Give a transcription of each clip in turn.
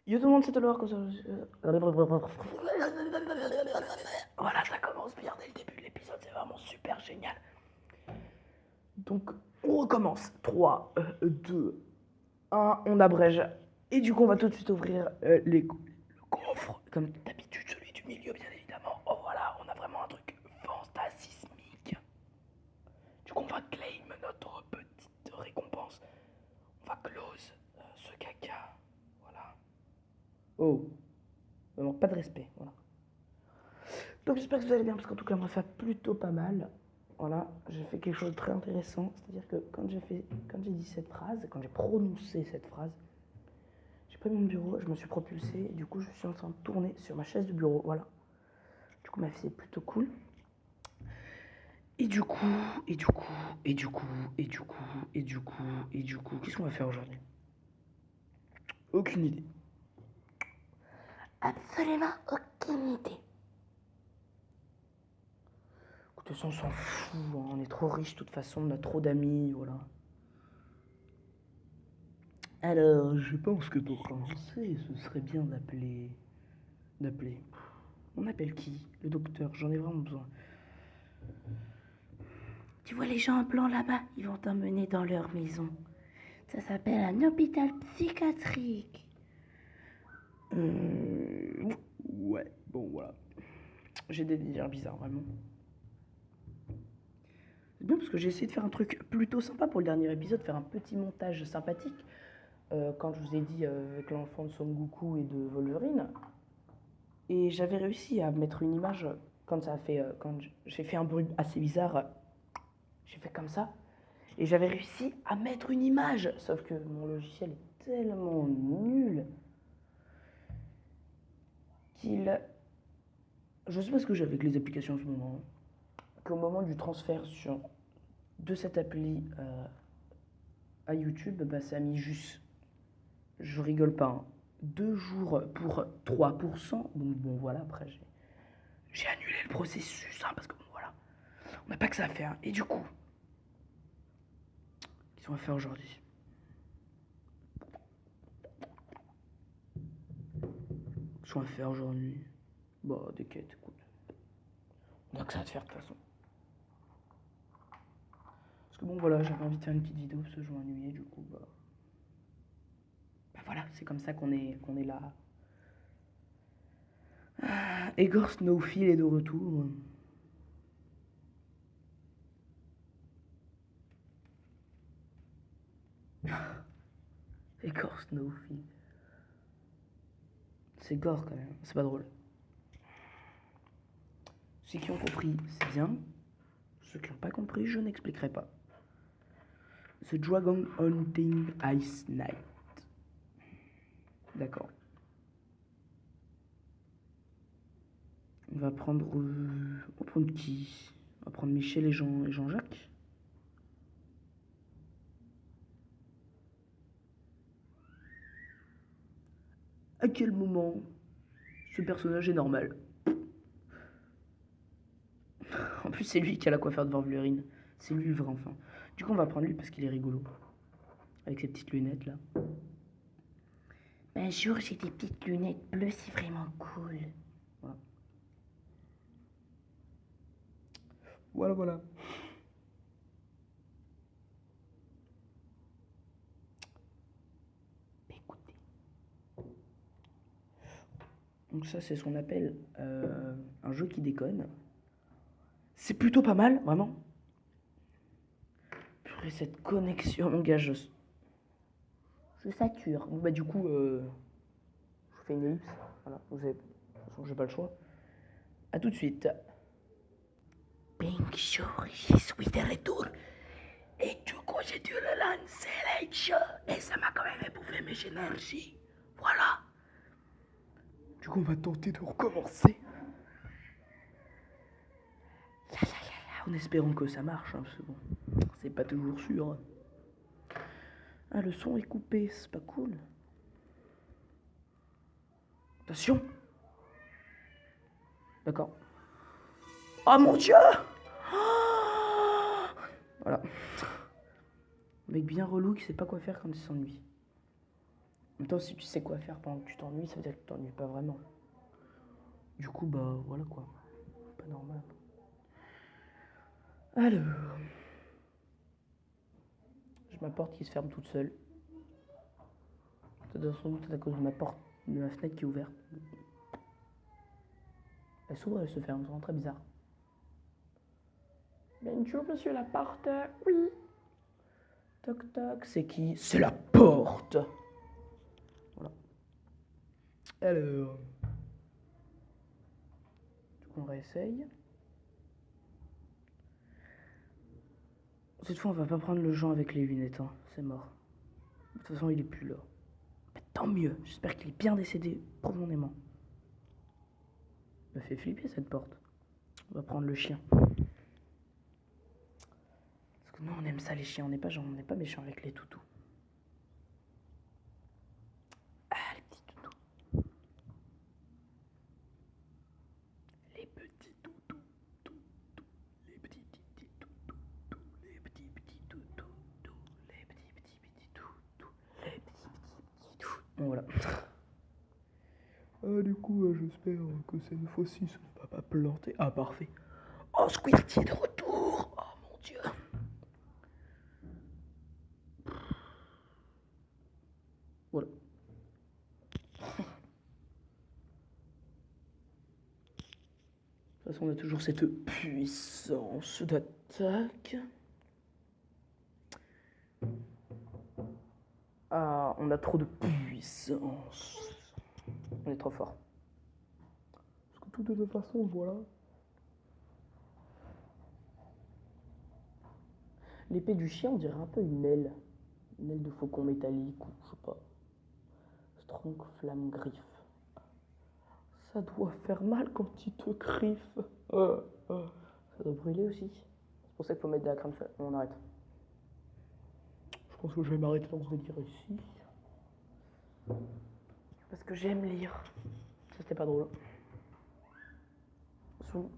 Yo tout le monde, c'est Tolor comme ça. Voilà, ça commence bien dès le début de l'épisode, c'est vraiment super génial. Donc, on recommence. 3, 2, 1, on abrège. Et du coup, on va tout de suite ouvrir le coffre. Comme d'habitude, celui du milieu, bien évidemment. Oh voilà, on a vraiment un truc fantasmique. Du coup, on va claim notre petite récompense. On va close ce caca. Voilà. Oh, vraiment pas de respect. Voilà. Donc j'espère que vous allez bien, parce qu'en tout cas moi ça va plutôt pas mal. Voilà, j'ai fait quelque chose de très intéressant, c'est-à-dire que quand j'ai dit cette phrase, quand j'ai prononcé cette phrase, j'ai pris mon bureau, je me suis propulsé, et du coup je suis en train de tourner sur ma chaise de bureau, voilà. Du coup ma vie est plutôt cool. Et du coup, qu'est-ce qu'on va faire aujourd'hui? Aucune idée. Absolument aucune idée. De toute façon, on s'en fout, hein. On est trop riche de toute façon, on a trop d'amis, voilà. Alors, je pense que pour commencer, ce serait bien d'appeler. On appelle qui? Le docteur, j'en ai vraiment besoin. Tu vois les gens blancs là-bas, ils vont t'emmener dans leur maison. Ça s'appelle un hôpital psychiatrique. Ouais, bon voilà. J'ai des délires bizarres, vraiment. C'est bien parce que j'ai essayé de faire un truc plutôt sympa pour le dernier épisode, faire un petit montage sympathique. Quand je vous ai dit avec l'enfant de Son Goku et de Wolverine. Et j'avais réussi à mettre une image quand j'ai fait un bruit assez bizarre. J'ai fait comme ça. Et j'avais réussi à mettre une image. Sauf que mon logiciel est tellement nul qu'il. Je sais pas ce que j'ai avec les applications en ce moment. Qu'au moment du transfert de cette appli à YouTube, bah, ça a mis juste. Je rigole pas, hein, 2 jours pour 3%. Donc bon, voilà, après j'ai annulé le processus, hein, parce que bon, voilà. On n'a pas que ça à faire. Et du coup, qu'est-ce qu'on va faire aujourd'hui? Qu'est-ce qu'on va faire aujourd'hui? Bah, des quêtes, écoute. On a que ça à te faire de toute façon. Parce que bon, voilà, j'avais envie de faire une petite vidéo parce que je m'ennuyais, du coup, bah voilà, c'est comme ça qu'on est là. Egor Snowfield est de retour. Egor Snowfield. C'est gore quand même, c'est pas drôle. Ceux qui ont compris, c'est bien. Ceux qui n'ont pas compris, je n'expliquerai pas. The Dragon Hunting Ice Knight. D'accord. On va prendre qui? On va prendre Michel et Jean-Jacques. À quel moment ce personnage est normal? En plus, c'est lui qui a la coiffure de Wolverine. C'est lui le vrai enfant. Du coup, on va prendre lui parce qu'il est rigolo. Avec ses petites lunettes là. Bonjour, j'ai des petites lunettes bleues, c'est vraiment cool. Voilà. Voilà. Écoutez. Donc ça, c'est ce qu'on appelle un jeu qui déconne. C'est plutôt pas mal, vraiment. Purée, cette connexion, mon gars, je sature. Bah du coup, je fais une ellipse. Voilà, de toute façon, j'ai pas le choix. A tout de suite. Bonjour, je suis de retour. Et du coup, j'ai dû relancer les jeux. Et ça m'a quand même éprouvé mes énergies. Voilà. Du coup, on va tenter de recommencer. En espérant que ça marche, hein, parce que bon, c'est pas toujours sûr. Ah, le son est coupé, c'est pas cool. Attention. D'accord. Oh mon dieu. Voilà. Un mec bien relou qui sait pas quoi faire quand il s'ennuie. même temps, si tu sais quoi faire pendant que tu t'ennuies, ça veut dire que tu t'ennuies pas vraiment. Du coup, bah voilà quoi. Pas normal. Alors. J'ai ma porte qui se ferme toute seule. Ça doit sans doute être à cause de ma porte, de ma fenêtre qui est ouverte. Elle s'ouvre et elle se ferme, c'est vraiment très bizarre. Bonjour monsieur la porte. Oui. Toc toc, c'est qui? C'est la porte. Voilà. Alors. Du coup on réessaye. Cette fois on va pas prendre le Jean avec les lunettes, hein. C'est mort. De toute façon il est plus là. Mais tant mieux, j'espère qu'il est bien décédé profondément. Me fait flipper cette porte. On va prendre le chien. Parce que nous on aime ça les chiens, on n'est pas méchants avec les toutous. Ah les petits toutous. Les petits toutous. Les petits toutous. Les petits toutous. Les petits toutous. Les petits toutous. Bon voilà. Du coup, j'espère que cette fois-ci, ça ne va pas planter. Ah, parfait. Oh, Squirty est de retour. Oh, mon Dieu. Voilà. De toute façon, on a toujours cette puissance d'attaque. Ah, on a trop de puissance. On est trop fort. Parce que de toute façon, voilà. L'épée du chien, on dirait un peu une aile. Une aile de faucon métallique ou je sais pas. Strong flamme griffe. Ça doit faire mal quand il te griffe. Ça doit brûler aussi. C'est pour ça qu'il faut mettre de la crème solaire. On arrête. Je pense que je vais m'arrêter dans ce délire ici. Parce que j'aime lire. Ça c'était pas drôle. Sous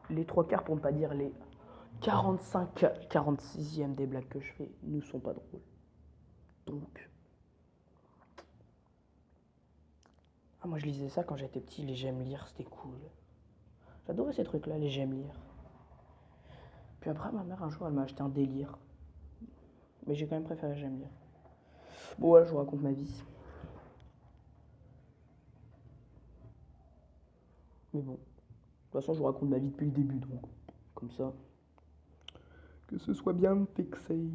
les 3/4 pour ne pas dire les 46e des blagues que je fais ne sont pas drôles. Donc. Ah, moi je lisais ça quand j'étais petit, les j'aime lire, c'était cool. J'adorais ces trucs-là, les j'aime lire. Puis après, ma mère, un jour, elle m'a acheté un délire. Mais j'ai quand même préféré j'aime lire. Bon, ouais, je vous raconte ma vie. Mais bon. De toute façon, je vous raconte ma vie depuis le début, donc. Comme ça. Que ce soit bien fixé.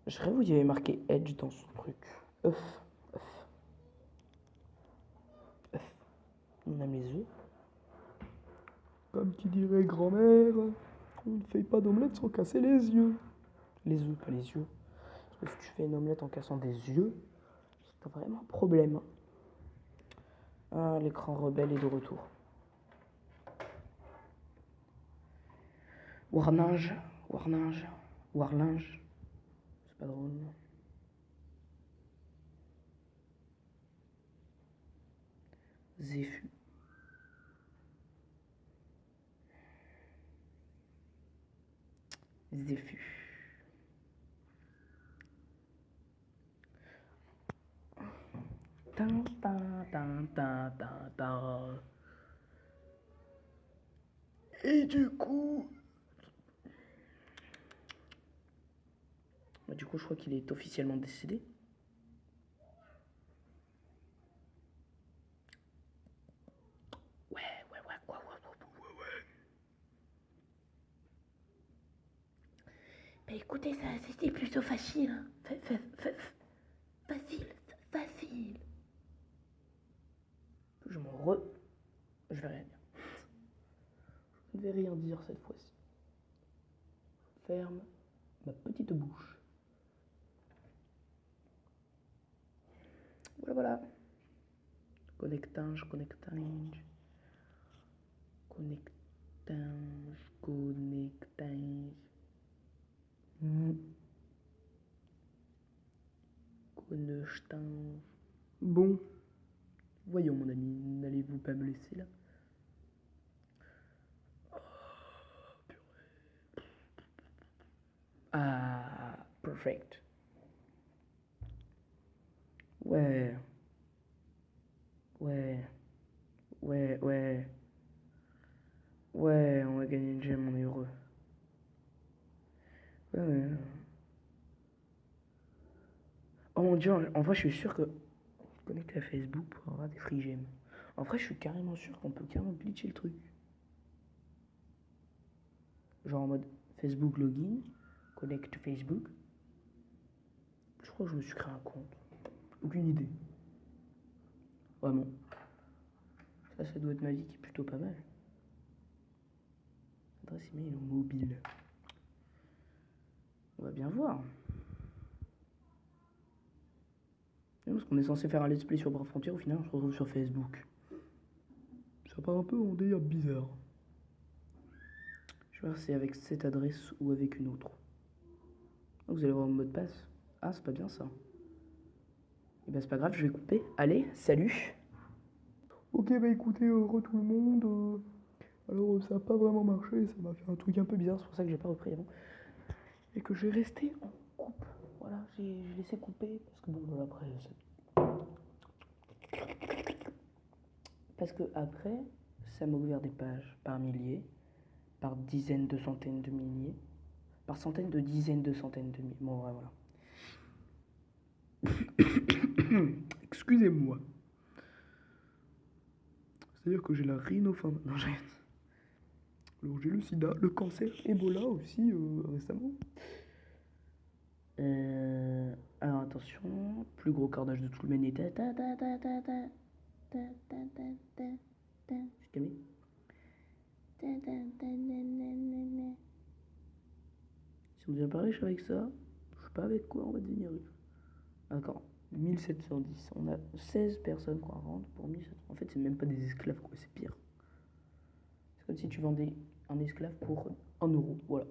Je rêve où il y avait marqué Edge dans son truc. Œuf. On aime les œufs. Comme qui dirait grand-mère, on ne fait pas d'omelette sans casser les yeux. Les œufs, pas les yeux. Parce que si tu fais une omelette en cassant des yeux, c'est vraiment un problème. Ah, l'écran rebelle est de retour. Warlinge. C'est pas drôle. Zéfu. Et du coup... Bah, du coup, je crois qu'il est officiellement décédé. Ouais. Bah écoutez, ça c'était plutôt facile. Facile. Je vais rien dire. Je ne vais rien dire cette fois-ci. Ferme ma petite bouche. Voilà. Connectange. Bon. Voyons mon ami, n'allez-vous pas me laisser là? Ah, perfect. Ouais. Ouais. Ouais, ouais. Ouais, on va gagner une gemme, on est heureux. Ouais, ouais. Oh mon dieu, en vrai, je suis sûr que connecté à Facebook pour avoir des free gems. En vrai, je suis carrément sûr qu'on peut carrément glitcher le truc. Genre en mode Facebook login, connect Facebook. Je crois que je me suis créé un compte. Aucune idée. Vraiment. Ça doit être ma vie qui est plutôt pas mal. Adresse email mobile. On va bien voir. Parce qu'on est censé faire un let's play sur Brave Frontier, au final on se retrouve sur Facebook. Ça part un peu en délire bizarre. Je vais voir si c'est avec cette adresse ou avec une autre. Oh, vous allez voir mon mot de passe. Ah, c'est pas bien ça. Et bah c'est pas grave, je vais couper. Allez, salut. Ok, bah écoutez, re tout le monde. Alors ça a pas vraiment marché, ça m'a fait un truc un peu bizarre, c'est pour ça que j'ai pas repris avant. Et que j'ai resté en coupe. Voilà, j'ai laissé couper parce que bon, après, parce que après, ça m'a ouvert des pages par milliers, par dizaines de centaines de milliers, par centaines de dizaines de centaines de milliers. Bon, ouais, voilà. Excusez-moi. C'est-à-dire que j'ai la rhinopharyngite. Non, j'ai... Alors j'ai le sida, le cancer, Ebola aussi récemment. Alors attention, plus gros cordage de tout le Maine. Je t'aimais. Si on devient pas riche avec ça, je sais pas avec quoi on va devenir riche. D'accord, 1710. On a 16 personnes qu'on rentre pour 1700. En fait, c'est même pas des esclaves, quoi, c'est pire. C'est comme si tu vendais un esclave pour 1 euro, voilà.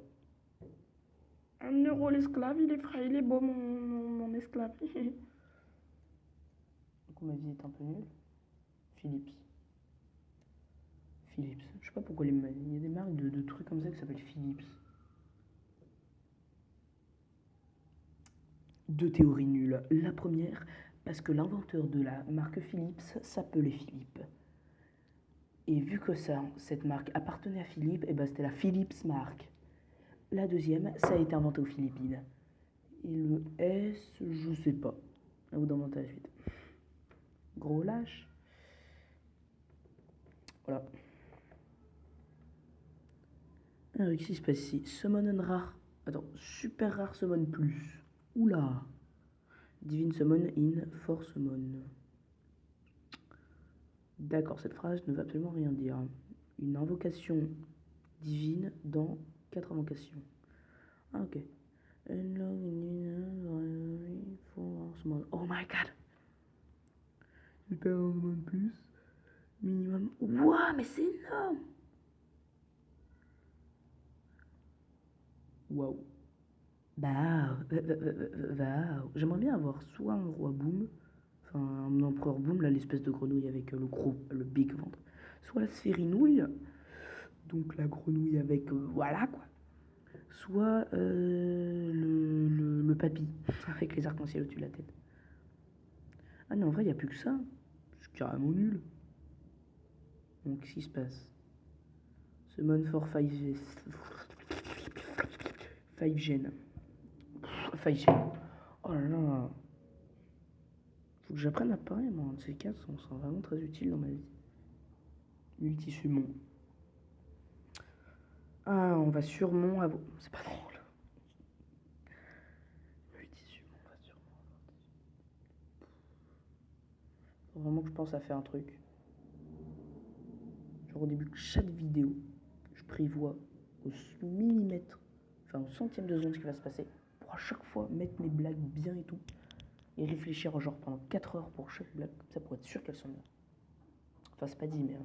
1 euro l'esclave, il est frais, il est beau mon esclave. Du coup, ma vie est un peu nulle. Philips. Philips. Je sais pas pourquoi il y a des marques de trucs comme ça qui s'appellent Philips. Deux théories nulles. La première, parce que l'inventeur de la marque Philips s'appelait Philippe. Et vu que cette marque appartenait à Philippe, et ben c'était la Philips marque. La deuxième, ça a été inventé aux Philippines. Et le S, je sais pas. À vous d'inventer la suite. Gros lâche. Voilà. Alors, qu'est-ce qui se passe ici? Summon un rare. Attends, super rare summon plus. Oula. Divine summon in for summon. D'accord, cette phrase ne veut absolument rien dire. Une invocation divine dans 4 invocations. Ah, ok. Oh my god. Super summon plus. Minimum. Ouah, mais c'est énorme. Waouh. Bah, j'aimerais bien avoir soit un roi boom, enfin un empereur boom, là l'espèce de grenouille avec le big ventre, soit la sphérinouille, donc la grenouille avec, voilà quoi, soit le papy, avec les arcs-en-ciel au-dessus de la tête. Ah non, en vrai, il n'y a plus que ça, je suis carrément nul. Donc, qu'est-ce qui se passe? Summon for 5 gen. 5 gen. Oh là là. Faut que j'apprenne à parler, moi. Un de ces quatre, on sera vraiment très utile dans ma vie. Multi-summon. Ah, on va sûrement avoir... C'est pas drôle. Multi-summon, on va sûrement avoir... Faut vraiment que je pense à faire un truc. Genre au début de chaque vidéo, je prévois au millimètre, enfin au centième de seconde ce qui va se passer, pour à chaque fois mettre mes blagues bien et tout, et réfléchir genre pendant 4 heures pour chaque blague, comme ça pour être sûr qu'elles sont bien. Enfin c'est pas dit mais...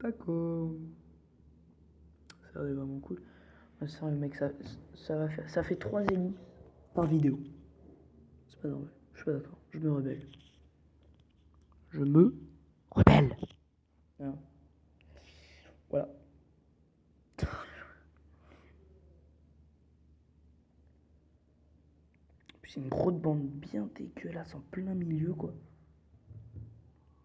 D'accord. Ça va vraiment cool. Ça, le mec, ça fait 3 ellipses par vidéo. C'est pas normal. Je suis pas d'accord. Je me rebelle. Je me rebelle. Hein. Voilà. C'est une grosse bande bien dégueulasse en plein milieu, quoi.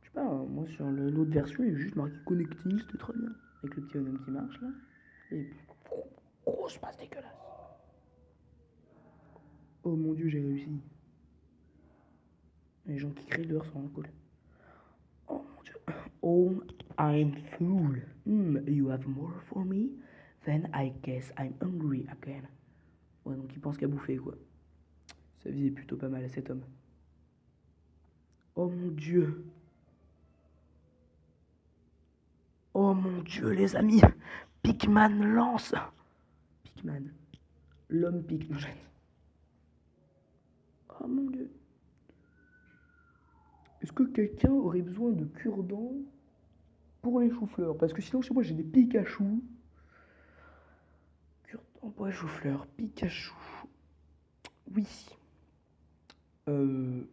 Je sais pas, moi sur l'autre version, il y a juste marqué connecting, c'était très bien. Avec le petit bonhomme qui marche là. Et puis, grosse passe dégueulasse. Oh mon dieu, j'ai réussi. Les gens qui crient dehors sont cool. Oh mon dieu. Oh, I'm full. You have more for me? Then I guess I'm hungry again. Ouais, donc il pense qu'à bouffer, quoi. Ça visait plutôt pas mal à cet homme. Oh mon dieu. Oh mon dieu, les amis. Pikman lance. Pikman. L'homme Pikman. Oh mon dieu. Est-ce que quelqu'un aurait besoin de cure-dents pour les choux-fleurs? Parce que sinon, chez moi, j'ai des Pikachu. Cure-dents pour les choux-fleurs. Pikachu. Oui. On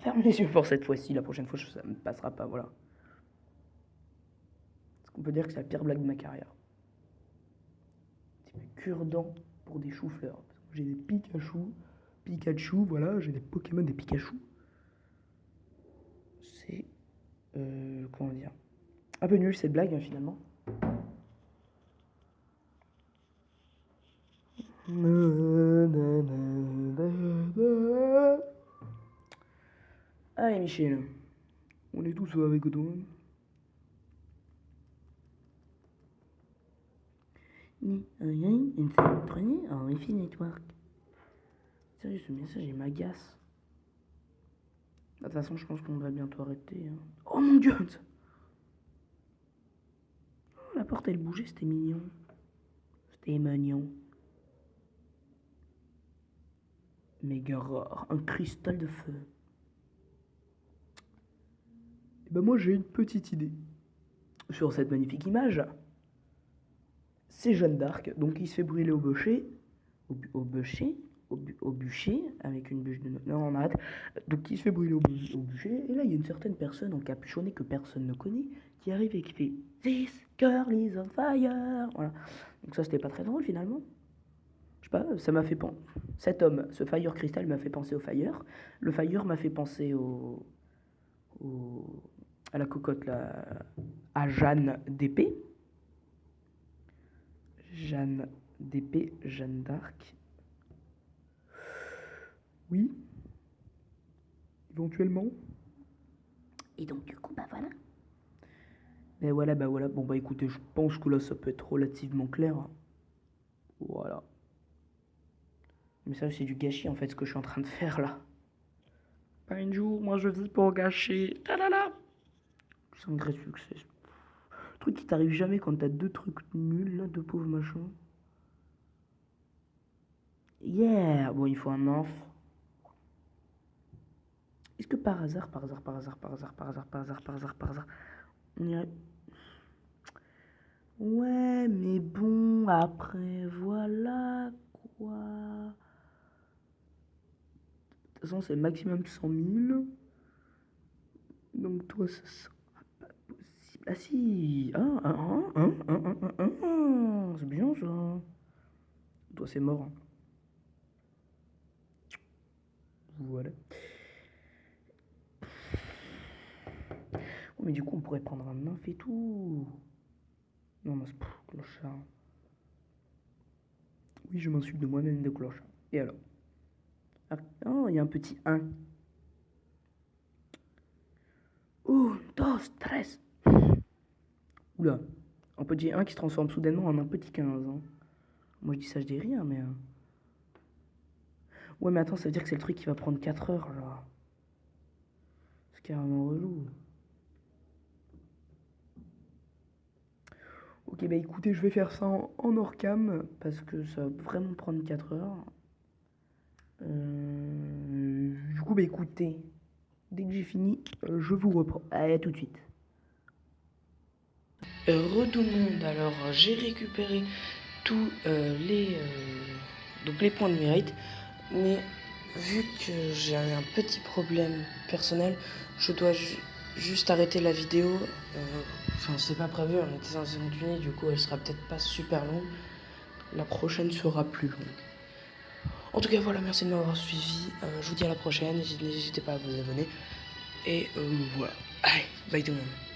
ferme les yeux pour cette fois-ci. La prochaine fois, ça ne me passera pas. Voilà. Est-ce qu'on peut dire que c'est la pire blague de ma carrière? Cure-dents pour des choux-fleurs. J'ai des Pikachu, voilà, j'ai des Pokémon, des Pikachu. C'est. Comment dire? Un peu nul cette blague, hein, finalement. Allez, Michel. On est tous avec toi. Ni rien, une entraînée en Wi-Fi Network. Sérieux, ce message, il m'agace. De toute façon, je pense qu'on va bientôt arrêter. Hein. Oh mon dieu! Oh, la porte, elle bougeait, c'était mignon. C'était mignon. Méga rare, un cristal de feu. Et ben moi, j'ai une petite idée. Sur cette magnifique image, c'est Jeanne d'Arc, donc il se fait brûler au bûcher. Au bûcher, avec une bûche de... Non, on arrête. Donc il se fait brûler au bûcher, et là il y a une certaine personne encapuchonnée que personne ne connaît, qui arrive et qui fait « This girl is on fire !» Voilà. Donc ça c'était pas très drôle finalement. Je sais pas, ça m'a fait penser... Cet homme, ce Fire Crystal m'a fait penser au Fire. Le Fire m'a fait penser à la cocotte, là, à Jeanne d'épée. Jeanne d'épée, Jeanne d'Arc. Oui. Éventuellement. Et donc, du coup, bah voilà. Ben voilà, bah voilà. Bon, bah écoutez, je pense que là, ça peut être relativement clair. Voilà. Mais ça, c'est du gâchis, en fait, ce que je suis en train de faire, là. Pas un jour, moi, je vis pour gâcher. Ta-da-da. C'est un vrai succès. Truc qui t'arrive jamais quand t'as deux trucs nuls, là, deux pauvres machins. Yeah. Bon, il faut un inf. Est-ce que par hasard, on irait... Ouais, mais bon, après, voilà, quoi. De toute façon, c'est le maximum de 100 000. Donc, toi, ça sera pas possible. Ah si. C'est bien, ça. Toi, c'est mort. Hein. Voilà. Oh, mais du coup, on pourrait prendre un nymphe et tout. Non, c'est clochard. Oui, je m'insulte de moi-même de clochard. Et alors? Ah, oh, il y a un petit 1. 1, 2, 3. Oula. Un petit 1 qui se transforme soudainement en un petit 15. Hein. Moi, je dis ça, je dis rien, mais... Ouais, mais attends, ça veut dire que c'est le truc qui va prendre 4 heures, genre. C'est carrément relou. Ok, bah écoutez, je vais faire ça en hors cam, parce que ça va vraiment prendre 4 heures. Du coup, bah écoutez, dès que j'ai fini, je vous reprends. Allez, à tout de suite. Redoumande, alors j'ai récupéré tous donc les points de mérite, mais vu que j'ai un petit problème personnel, je dois juste arrêter la vidéo. Enfin, c'est pas prévu, on était censé continuer, du coup elle sera peut-être pas super longue. la prochaine sera plus longue. En tout cas, voilà, merci de m'avoir suivi. Je vous dis à la prochaine. N'hésitez pas à vous abonner. Et voilà. Allez, bye tout le monde.